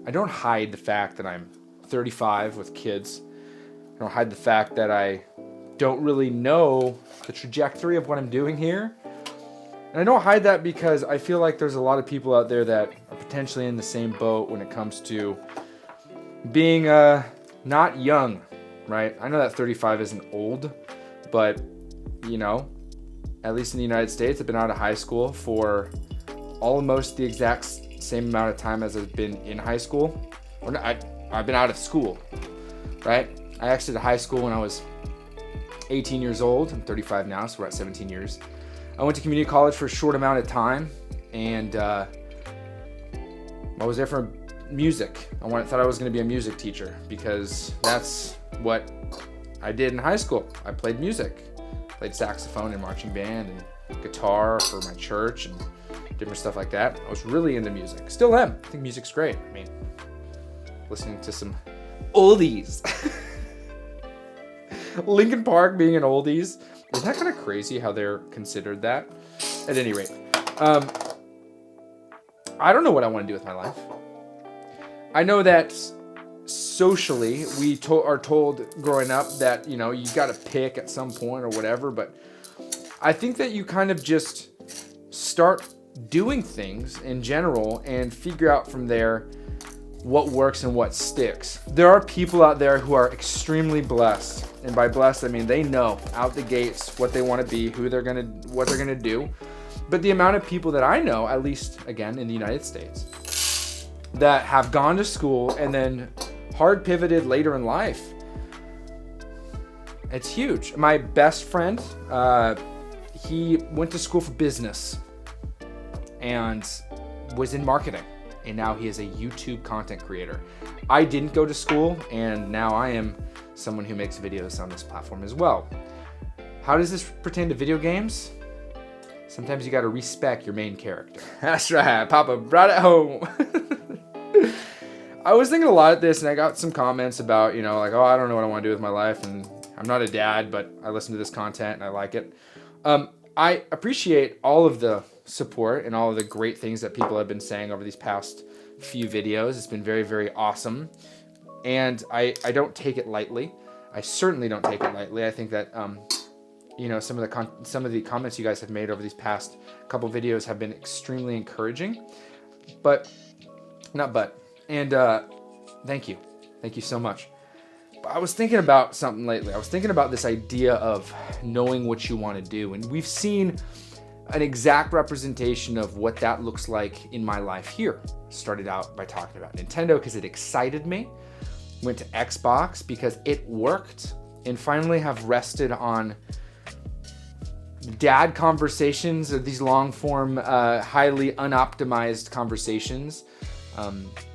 I don't hide the fact that I'm 35 with kids. I don't hide the fact that I don't really know the trajectory of what I'm doing here. And I don't hide that because I feel like there's a lot of people out there that are potentially in the same boat when it comes to being not young, right? I know that 35 isn't old, but at least in the United States, I've been out of high school for almost the exact same amount of time as I've been in high school. I've been out of school, right? I exited high school when I was 18 years old. I'm 35 now, so we're at 17 years. I went to community college for a short amount of time, and I was there for music. Thought I was going to be a music teacher because that's what I did in high school. I played music. Played saxophone and marching band and guitar for my church and different stuff like that. I was really into music. Still am. I think music's great. I mean, listening to some oldies. Linkin Park being an oldies. Isn't that kind of crazy how they're considered that? At any rate, I don't know what I want to do with my life. I know that socially we are told growing up that, you got to pick at some point or whatever, but I think that you kind of just start doing things in general and figure out from there what works and what sticks. There are people out there who are extremely blessed. And by blessed, I mean they know out the gates what they want to be, what they're going to do. But the amount of people that I know, at least again in the United States, that have gone to school and then hard pivoted later in life, it's huge. My best friend, he went to school for business and was in marketing. And now he is a YouTube content creator. I didn't go to school, and now I am someone who makes videos on this platform as well. How does this pertain to video games? Sometimes you gotta respect your main character. That's right, Papa brought it home. I was thinking a lot of this, and I got some comments about, like, oh, I don't know what I want to do with my life, and I'm not a dad, but I listen to this content and I like it. I appreciate all of the support and all of the great things that people have been saying over these past few videos. It's been very, very awesome. And I don't take it lightly. I certainly don't take it lightly. I think that, some of the comments you guys have made over these past couple videos have been extremely encouraging. And thank you. Thank you so much. But I was thinking about something lately. I was thinking about this idea of knowing what you want to do. And we've seen an exact representation of what that looks like in my life here. Started out by talking about Nintendo because it excited me. Went to Xbox because it worked. And finally have rested on dad conversations, or these long form, highly unoptimized conversations,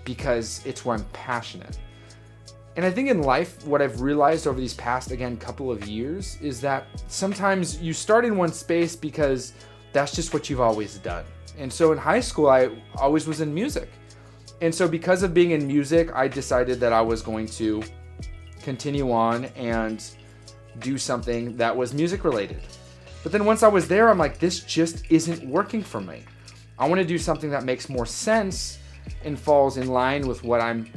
because it's where I'm passionate. And I think in life, what I've realized over these past, couple of years is that sometimes you start in one space because that's just what you've always done. And so in high school, I always was in music. And so because of being in music, I decided that I was going to continue on and do something that was music related. But then once I was there, I'm like, this just isn't working for me. I want to do something that makes more sense and falls in line with what I'm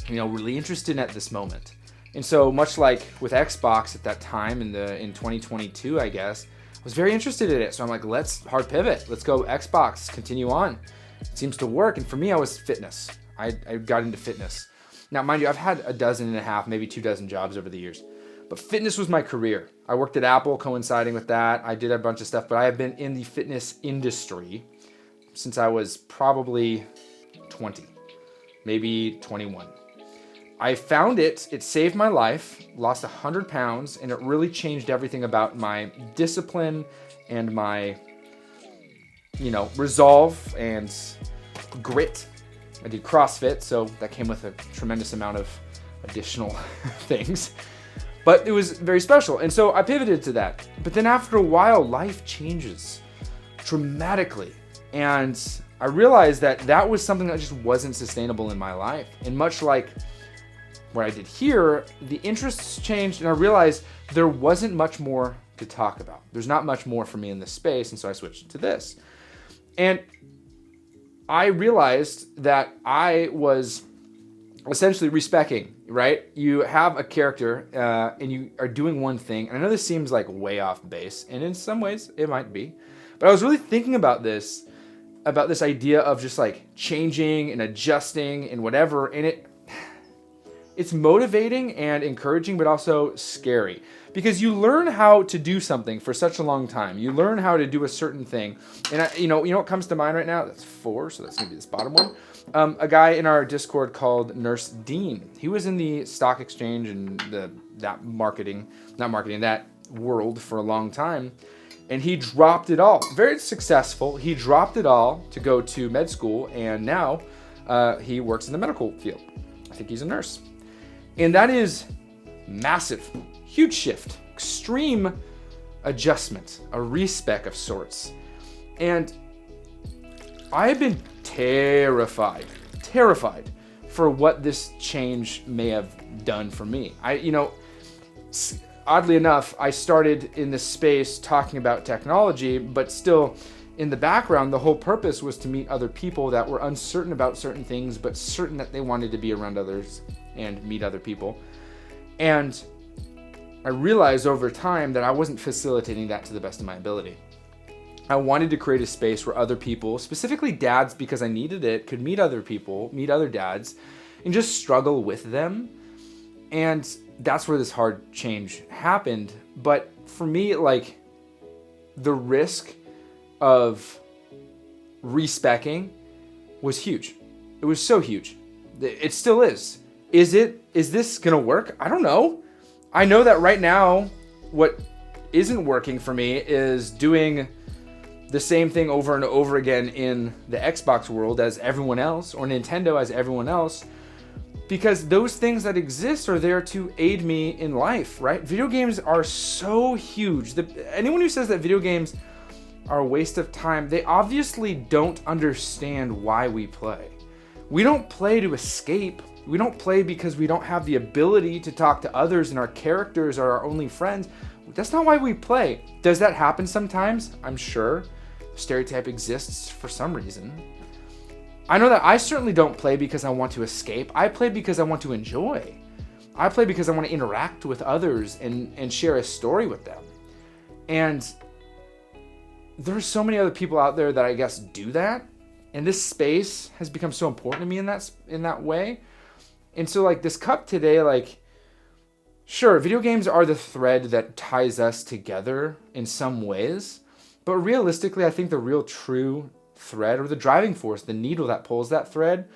really interested in at this moment. And so much like with Xbox at that time in 2022, I guess, I was very interested in it. So I'm like, let's hard pivot. Let's go Xbox, continue on. It seems to work. And for me, I was fitness. I got into fitness. Now, mind you, I've had a dozen and a half, maybe 24 jobs over the years. But fitness was my career. I worked at Apple coinciding with that. I did a bunch of stuff, but I have been in the fitness industry since I was probably 20, maybe 21. I found it saved my life, lost 100 pounds, and it really changed everything about my discipline and my, resolve and grit. I did CrossFit, so that came with a tremendous amount of additional things. But it was very special, and so I pivoted to that. But then after a while, life changes dramatically, and I realized that was something that just wasn't sustainable in my life. And much like what I did here, the interests changed, and I realized there wasn't much more to talk about. There's not much more for me in this space, and so I switched to this. And I realized that I was essentially respecing, right? You have a character and you are doing one thing. And I know this seems like way off base, and in some ways it might be. But I was really thinking about this idea of just like changing and adjusting and whatever. And it's motivating and encouraging, but also scary. Because you learn how to do something for such a long time. You learn how to do a certain thing. And you know what comes to mind right now? That's 4, so that's going to be this bottom one. A guy in our Discord called Nurse Dean. He was in the stock exchange and that world for a long time. And he dropped it all. Very successful. He dropped it all to go to med school, and now he works in the medical field. I think he's a nurse. And that is massive. Huge shift, extreme adjustment, a respec of sorts. And I have been terrified for what this change may have done for me. Oddly enough, I started in this space talking about technology, but still in the background, the whole purpose was to meet other people that were uncertain about certain things, but certain that they wanted to be around others and meet other people. And I realized over time that I wasn't facilitating that to the best of my ability. I wanted to create a space where other people, specifically dads because I needed it, could meet other people, meet other dads, and just struggle with them. And that's where this hard change happened. But for me, like, the risk of respecing was huge. It was so huge. It still is. Is this gonna work? I don't know. I know that right now, what isn't working for me is doing the same thing over and over again in the Xbox world as everyone else, or Nintendo as everyone else, because those things that exist are there to aid me in life, right? Video games are so huge. Anyone who says that video games are a waste of time, they obviously don't understand why we play. We don't play to escape. We don't play because we don't have the ability to talk to others and our characters are our only friends. That's not why we play. Does that happen sometimes? I'm sure. The stereotype exists for some reason. I know that I certainly don't play because I want to escape. I play because I want to enjoy. I play because I want to interact with others and share a story with them. And there's so many other people out there that I guess do that. And this space has become so important to me in that way. And so, like, this cup today, like, sure, video games are the thread that ties us together in some ways. But realistically, I think the real true thread, or the driving force, the needle that pulls that thread,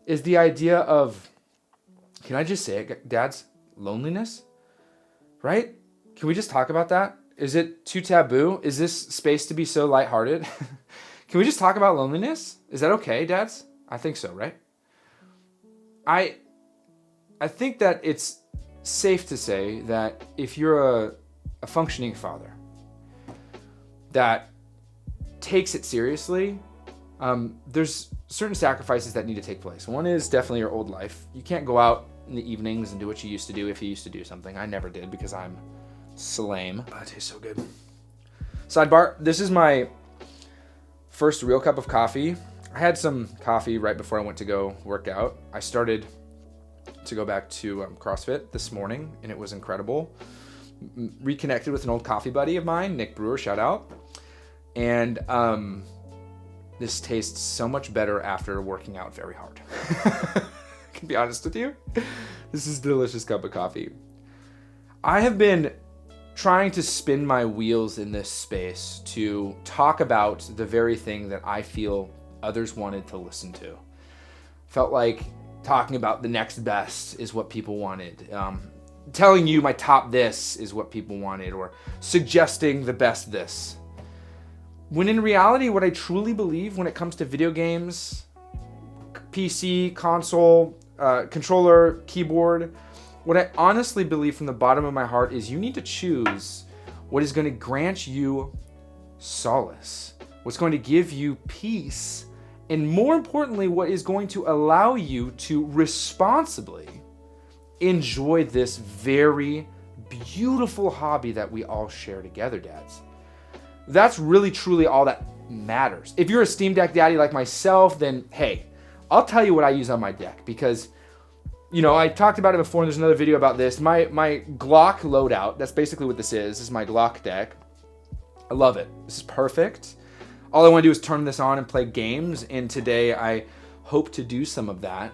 is the idea of, can I just say it, dads? Loneliness? Right? Can we just talk about that? Is it too taboo? Is this space to be so lighthearted? Can we just talk about loneliness? Is that okay, dads? I think so, right? I think that it's safe to say that if you're a functioning father that takes it seriously, there's certain sacrifices that need to take place. One is definitely your old life. You can't go out in the evenings and do what you used to do if you used to do something. I never did because I'm lame. Oh, it tastes so good. Sidebar, this is my first real cup of coffee. I had some coffee right before I went to go work out. I started to go back to CrossFit this morning, and it was incredible. Reconnected with an old coffee buddy of mine, Nick Brewer, shout out. And this tastes so much better after working out very hard. I can be honest with you. This is a delicious cup of coffee. I have been trying to spin my wheels in this space to talk about the very thing that I feel others wanted to listen to. Felt like talking about the next best is what people wanted. Telling you my top this is what people wanted, or suggesting the best this. When in reality, what I truly believe when it comes to video games, PC, console, controller, keyboard, what I honestly believe from the bottom of my heart is you need to choose what is going to grant you solace, what's going to give you peace, and more importantly, what is going to allow you to responsibly enjoy this very beautiful hobby that we all share together, dads. That's really, truly all that matters. If you're a Steam Deck daddy like myself, then hey, I'll tell you what I use on my deck, because I talked about it before, and there's another video about this. My Glock loadout, that's basically what this is my Glock deck. I love it. This is perfect. All I want to do is turn this on and play games, and today I hope to do some of that.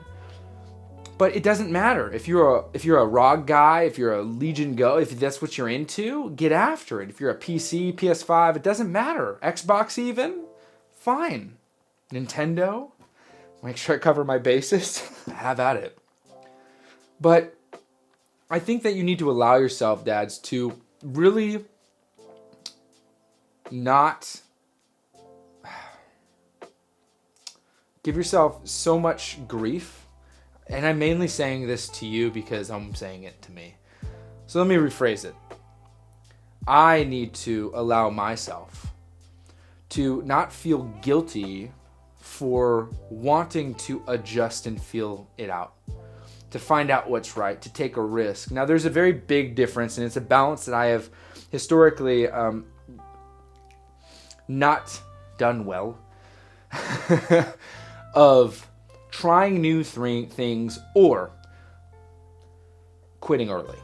But it doesn't matter. If you're a ROG guy, if you're a Legion Go, if that's what you're into, get after it. If you're a PC, PS5, it doesn't matter. Xbox even, fine. Nintendo, make sure I cover my bases. Have at it. But I think that you need to allow yourself, dads, to really not give yourself so much grief. And I'm mainly saying this to you because I'm saying it to me. So let me rephrase it. I need to allow myself to not feel guilty for wanting to adjust and feel it out, to find out what's right, to take a risk. Now, there's a very big difference, and it's a balance that I have historically not done well of trying new things or quitting early.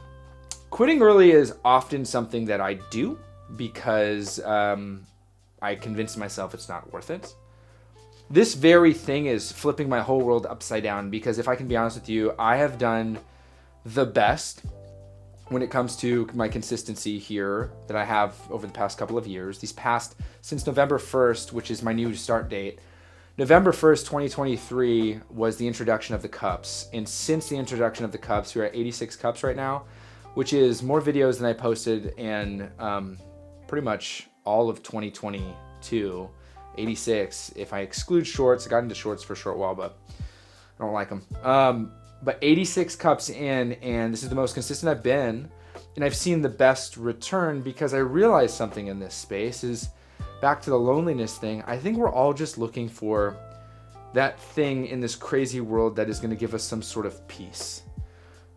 Quitting early is often something that I do because I convince myself it's not worth it. This very thing is flipping my whole world upside down, because if I can be honest with you, I have done the best when it comes to my consistency here that I have over the past couple of years. Since November 1st, which is my new start date, November 1st, 2023 was the introduction of the cups. And since the introduction of the cups, we're at 86 cups right now, which is more videos than I posted in pretty much all of 2022. 86, if I exclude shorts. I got into shorts for a short while, but I don't like them. But 86 cups in, and this is the most consistent I've been. And I've seen the best return because I realized something in this space is, back to the loneliness thing, I think we're all just looking for that thing in this crazy world that is going to give us some sort of peace.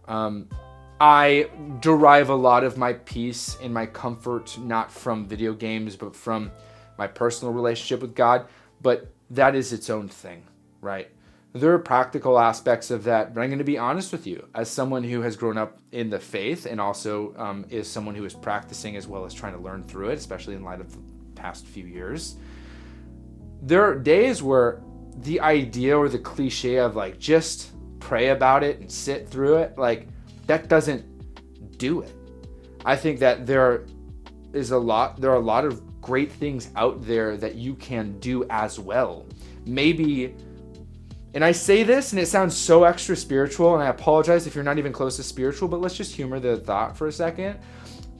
I derive a lot of my peace and my comfort not from video games, but from my personal relationship with God. But that is its own thing, right? There are practical aspects of that, but I'm going to be honest with you, as someone who has grown up in the faith and also is someone who is practicing as well as trying to learn through it, especially in light of past few years, there are days where the idea or the cliche of like just pray about it and sit through it, like that doesn't do it. I think that there are a lot of great things out there that you can do as well. Maybe, and I say this and it sounds so extra spiritual, and I apologize if you're not even close to spiritual, but let's just humor the thought for a second.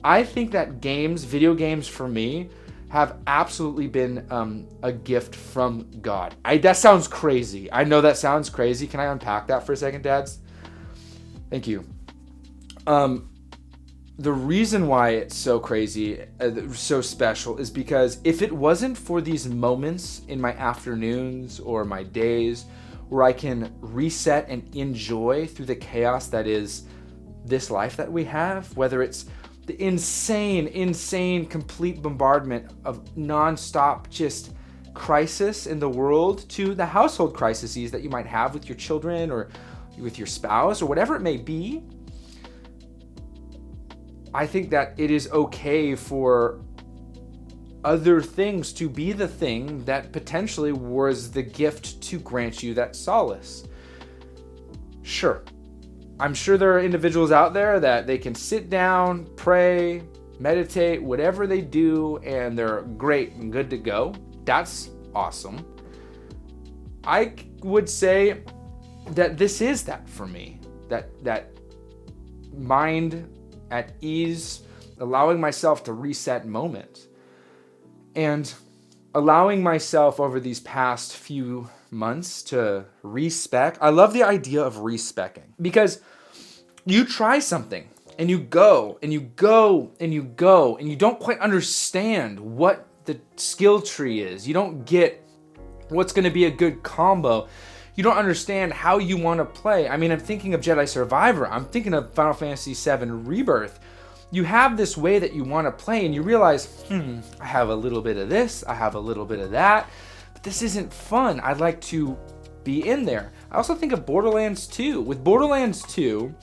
I think that video games for me, have absolutely been a gift from God. That sounds crazy. I know that sounds crazy. Can I unpack that for a second, dads? Thank you. The reason why it's so crazy, so special, is because if it wasn't for these moments in my afternoons or my days where I can reset and enjoy through the chaos that is this life that we have, whether it's the insane, complete bombardment of nonstop just crisis in the world, to the household crises that you might have with your children or with your spouse or whatever it may be. I think that it is okay for other things to be the thing that potentially was the gift to grant you that solace. Sure. I'm sure there are individuals out there that they can sit down, pray, meditate, whatever they do, and they're great and good to go. That's awesome. I would say that this is that for me. That mind at ease, allowing myself to reset moment. And allowing myself over these past few months to respec. I love the idea of respecing, because you try something and you go and you go and you go and you don't quite understand what the skill tree is. You don't get what's going to be a good combo. You don't understand how you want to play. I mean, I'm thinking of Jedi Survivor. I'm thinking of Final Fantasy VII Rebirth. you have this way that you want to play and you realize, I have a little bit of this, I have a little bit of that, but this isn't fun. I'd like to be in there. I also think of Borderlands 2. With Borderlands 2,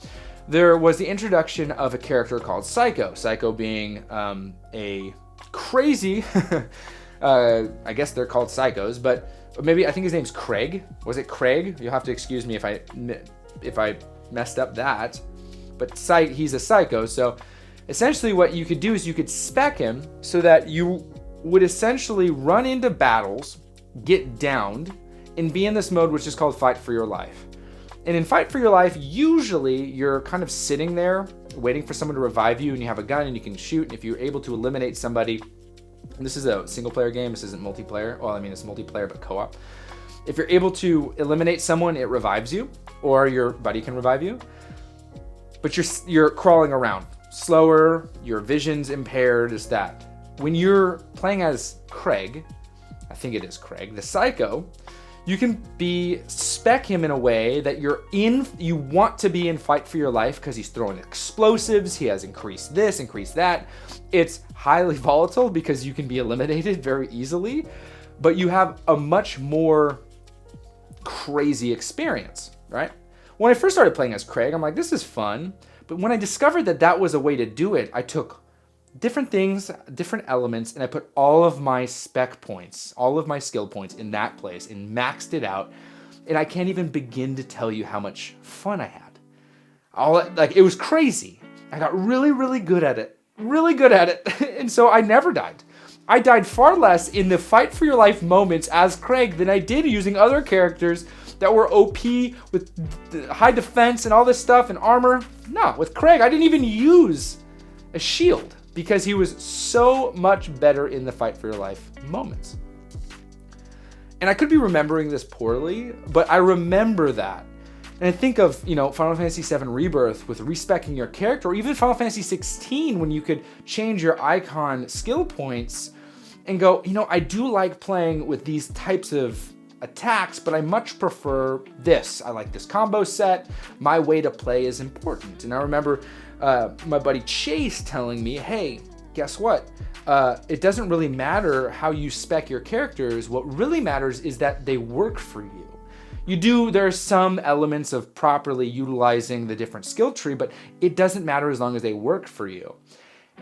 there was the introduction of a character called Psycho. Psycho being a crazy, I guess they're called psychos, but maybe I think his name's Craig. Was it Craig? You'll have to excuse me if I messed up that. But he's a psycho. So essentially what you could do is you could spec him so that you would essentially run into battles, get downed, and be in this mode which is called Fight for Your Life. And in Fight for Your Life, usually you're kind of sitting there waiting for someone to revive you, and you have a gun and you can shoot, and if you're able to eliminate somebody, and this is a single player game, this isn't multiplayer. Well, I mean, it's multiplayer, but co-op. If you're able to eliminate someone, it revives you, or your buddy can revive you. But you're crawling around slower, your vision's impaired, is that. When you're playing as Craig, I think it is Craig, the psycho, you can spec him in a way that you want to be in Fight for Your Life because he's throwing explosives, he has increased this, increased that. It's highly volatile because you can be eliminated very easily, but you have a much more crazy experience, right? When I first started playing as Craig, I'm like, this is fun. But when I discovered that that was a way to do it, I took different things, different elements, and I put all of my spec points, all of my skill points in that place and maxed it out. And I can't even begin to tell you how much fun I had. It was crazy. I got really, really good at it. Really good at it. And so I never died. I died far less in the Fight for Your Life moments as Craig than I did using other characters that were OP with high defense and all this stuff and armor. No, with Craig, I didn't even use a shield because he was so much better in the Fight for Your Life moments. And I could be remembering this poorly, but I remember that. And I think of, Final Fantasy VII Rebirth with respecing your character, or even Final Fantasy 16 when you could change your icon skill points and go, I do like playing with these types of attacks, but I much prefer this. I like this combo set. My way to play is important. And I remember my buddy Chase telling me, hey, guess what? It doesn't really matter how you spec your characters. What really matters is that they work for you. There are some elements of properly utilizing the different skill tree, but it doesn't matter as long as they work for you.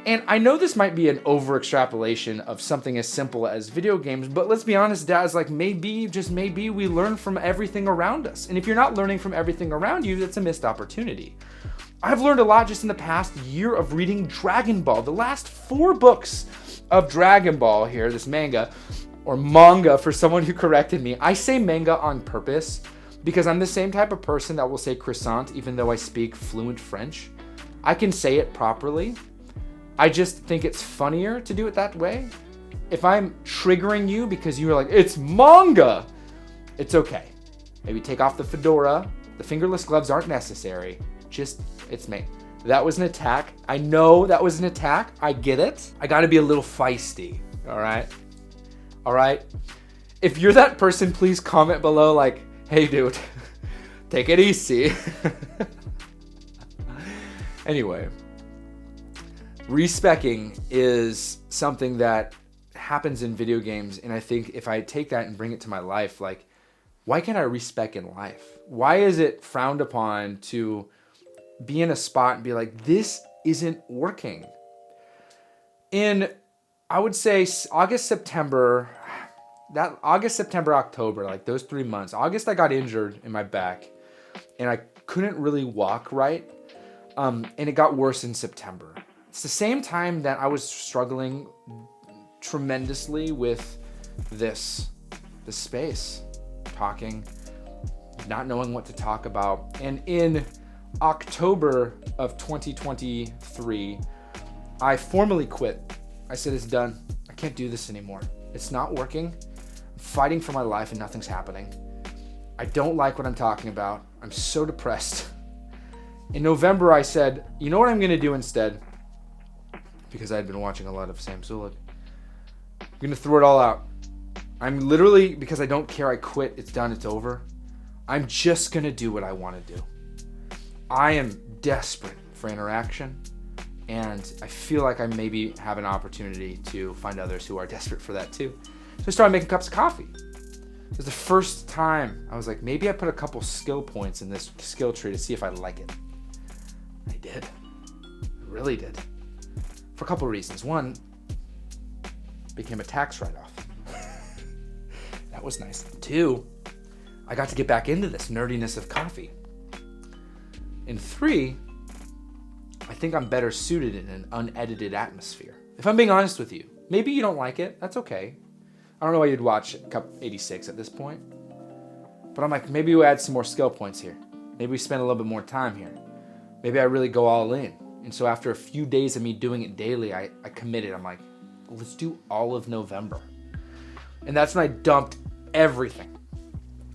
And I know this might be an over extrapolation of something as simple as video games, but let's be honest, Daz, maybe, just maybe, we learn from everything around us. And if you're not learning from everything around you, that's a missed opportunity. I've learned a lot just in the past year of reading Dragon Ball. The last 4 books of Dragon Ball here, this manga, or manga for someone who corrected me. I say manga on purpose because I'm the same type of person that will say croissant even though I speak fluent French. I can say it properly. I just think it's funnier to do it that way. If I'm triggering you because you're like, it's manga, it's okay. Maybe take off the fedora. The fingerless gloves aren't necessary. It's me. That was an attack. I know that was an attack. I get it. I gotta be a little feisty, all right? All right? If you're that person, please comment below like, hey dude, take it easy. Anyway, respecing is something that happens in video games, and I think if I take that and bring it to my life, like, why can't I respec in life? Why is it frowned upon to be in a spot and be like, this isn't working? In, I would say, August, September, October, like those 3 months. August, I got injured in my back, and I couldn't really walk right, and it got worse in September. It's the same time that I was struggling tremendously with the space, talking, not knowing what to talk about. And in October of 2023, I formally quit. I said, it's done. I can't do this anymore. It's not working. I'm fighting for my life and nothing's happening. I don't like what I'm talking about. I'm so depressed. In November, I said, you know what I'm going to do instead? Because I had been watching a lot of Sam Zulik. I'm going to throw it all out. I'm literally, because I don't care, I quit. It's done. It's over. I'm just going to do what I want to do. I am desperate for interaction. And I feel like I maybe have an opportunity to find others who are desperate for that too. So I started making cups of coffee. It was the first time I was like, maybe I put a couple skill points in this skill tree to see if I like it. I did. I really did. For a couple of reasons. One, became a tax write-off. That was nice. Two, I got to get back into this nerdiness of coffee. And three, I think I'm better suited in an unedited atmosphere. If I'm being honest with you, maybe you don't like it. That's okay. I don't know why you'd watch Cup 86 at this point. But I'm like, maybe we add some more skill points here. Maybe we spend a little bit more time here. Maybe I really go all in. And so after a few days of me doing it daily, I committed. I'm like, let's do all of November. And that's when I dumped everything.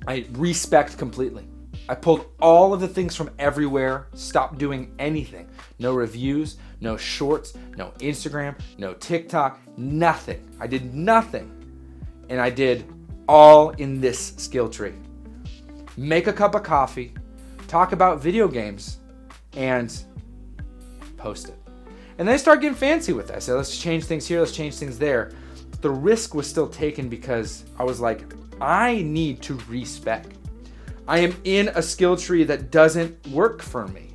I respect completely. I pulled all of the things from everywhere, stopped doing anything. No reviews, no shorts, no Instagram, no TikTok, nothing. I did nothing. And I did all in this skill tree. Make a cup of coffee, talk about video games, and post it. And then I started getting fancy with it. I said, let's change things here, let's change things there. But the risk was still taken because I was like, I need to respec. I am in a skill tree that doesn't work for me.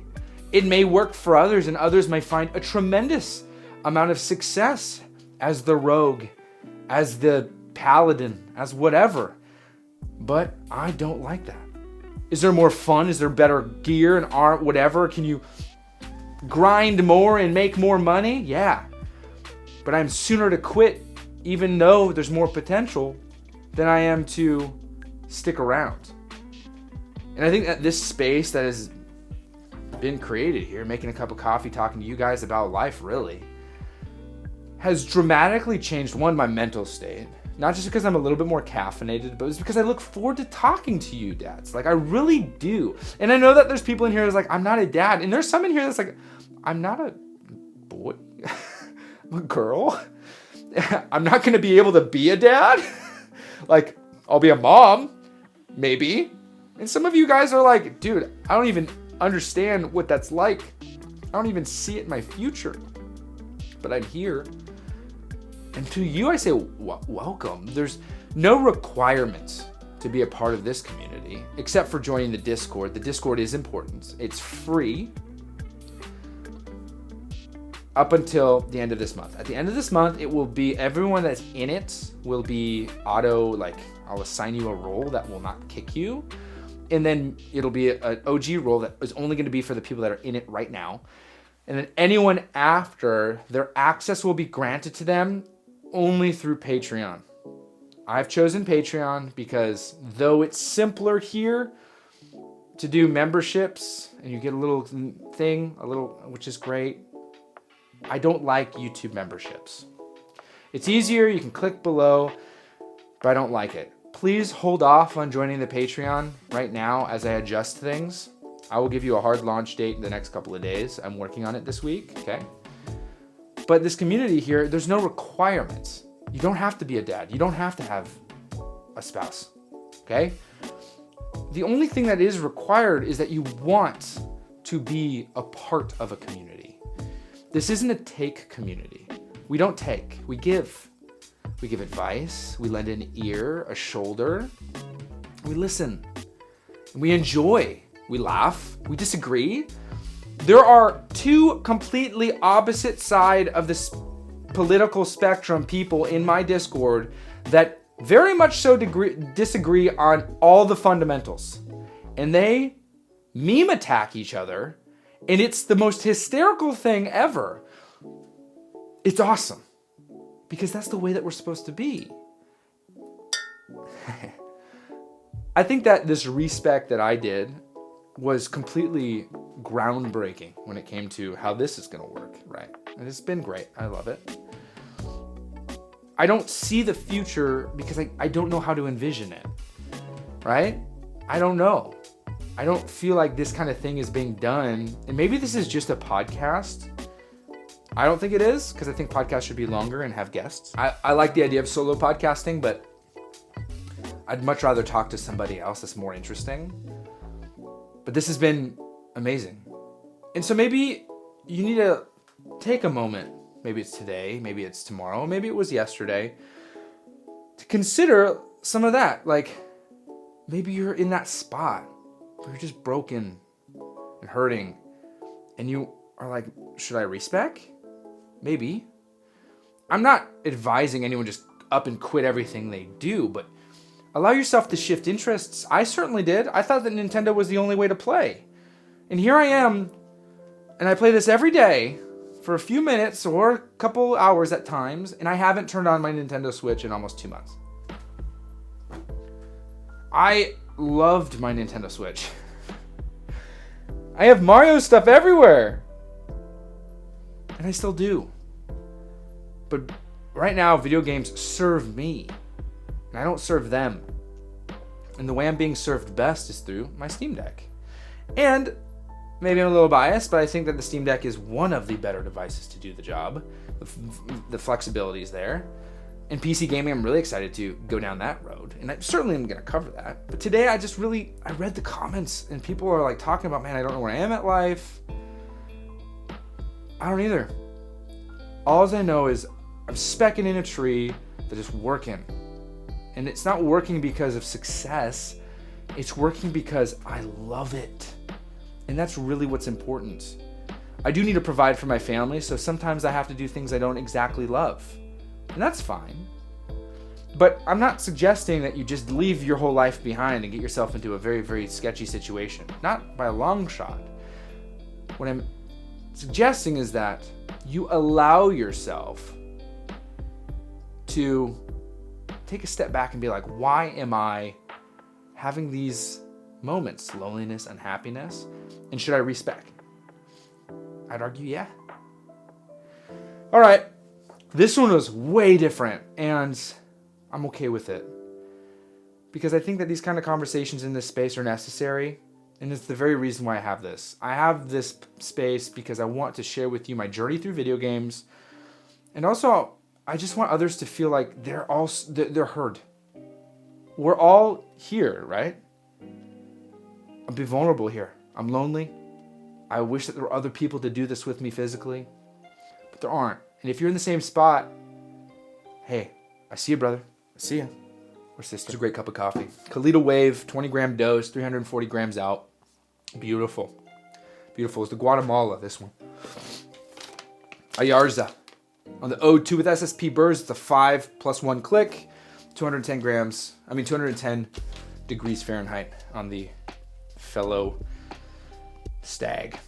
It may work for others, and others may find a tremendous amount of success as the rogue, as the paladin, as whatever. But I don't like that. Is there more fun? Is there better gear and art, whatever? Can you grind more and make more money? Yeah. But I'm sooner to quit, even though there's more potential, than I am to stick around. And I think that this space that has been created here, making a cup of coffee, talking to you guys about life, really, has dramatically changed, one, my mental state. Not just because I'm a little bit more caffeinated, but it's because I look forward to talking to you dads. Like, I really do. And I know that there's people in here that's like, I'm not a dad. And there's some in here that's like, I'm not a boy. I'm a girl. I'm not going to be able to be a dad. Like, I'll be a mom, maybe. And some of you guys are like, dude, I don't even understand what that's like. I don't even see it in my future. But I'm here. And to you, I say, welcome. There's no requirements to be a part of this community, except for joining the Discord. The Discord is important. It's free up until the end of this month. At the end of this month, it will be, everyone that's in it will be I'll assign you a role that will not kick you. And then it'll be an OG role that is only going to be for the people that are in it right now. And then anyone after, their access will be granted to them only through Patreon. I've chosen Patreon because though it's simpler here to do memberships and you get a little thing, which is great, I don't like YouTube memberships. It's easier, you can click below, but I don't like it. Please hold off on joining the Patreon right now as I adjust things. I will give you a hard launch date in the next couple of days. I'm working on it this week, okay? But this community here, there's no requirements. You don't have to be a dad. You don't have to have a spouse, okay? The only thing that is required is that you want to be a part of a community. This isn't a take community. We don't take, we give. We give advice, we lend an ear, a shoulder, we listen, we enjoy, we laugh, we disagree. There are two completely opposite side of this political spectrum people in my Discord that very much so disagree on all the fundamentals. And they meme attack each other, and it's the most hysterical thing ever. It's awesome. Because that's the way that we're supposed to be. I think that this respec that I did was completely groundbreaking when it came to how this is going to work, right? And it's been great. I love it. I don't see the future because I don't know how to envision it, right? I don't know. I don't feel like this kind of thing is being done. And maybe this is just a podcast. I don't think it is, because I think podcasts should be longer and have guests. I like the idea of solo podcasting, but I'd much rather talk to somebody else that's more interesting. But this has been amazing. And so maybe you need to take a moment, maybe it's today, maybe it's tomorrow, maybe it was yesterday, to consider some of that. Like, maybe you're in that spot where you're just broken and hurting, and you are like, should I respec? Maybe. I'm not advising anyone just up and quit everything they do, but allow yourself to shift interests. I certainly did. I thought that Nintendo was the only way to play. And here I am, and I play this every day for a few minutes or a couple hours at times, and I haven't turned on my Nintendo Switch in almost 2 months. I loved my Nintendo Switch. I have Mario stuff everywhere. And I still do. But right now, video games serve me. And I don't serve them. And the way I'm being served best is through my Steam Deck. And maybe I'm a little biased, but I think that the Steam Deck is one of the better devices to do the job. The flexibility is there. And PC gaming, I'm really excited to go down that road. And I certainly am going to cover that. But today, I read the comments, and people are like talking about, man, I don't know where I am at life. I don't either. All I know is I'm specking in a tree that is working. And it's not working because of success. It's working because I love it. And that's really what's important. I do need to provide for my family, so sometimes I have to do things I don't exactly love. And that's fine. But I'm not suggesting that you just leave your whole life behind and get yourself into a very, very sketchy situation. Not by a long shot. What I'm suggesting is that you allow yourself to take a step back and be like, why am I having these moments? Loneliness, unhappiness? And should I respec? I'd argue, yeah. All right. This one was way different, and I'm okay with it. Because I think that these kind of conversations in this space are necessary, and it's the very reason why I have this. I have this space because I want to share with you my journey through video games, and also I just want others to feel like they're heard. We're all here, right? I'll be vulnerable here. I'm lonely. I wish that there were other people to do this with me physically, but there aren't. And if you're in the same spot, hey, I see you, brother. I see you. Or sister. It's a great cup of coffee. Kalita Wave, 20-gram dose, 340 grams out. Beautiful. Beautiful. It's the Guatemala, this one. Ayarza. On the O2 with SSP burrs, it's a 5+1 click. 210 degrees Fahrenheit on the fellow Stag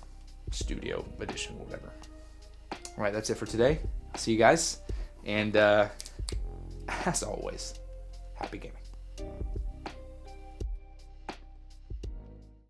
Studio Edition, whatever. All right, that's it for today. See you guys. And as always, happy gaming.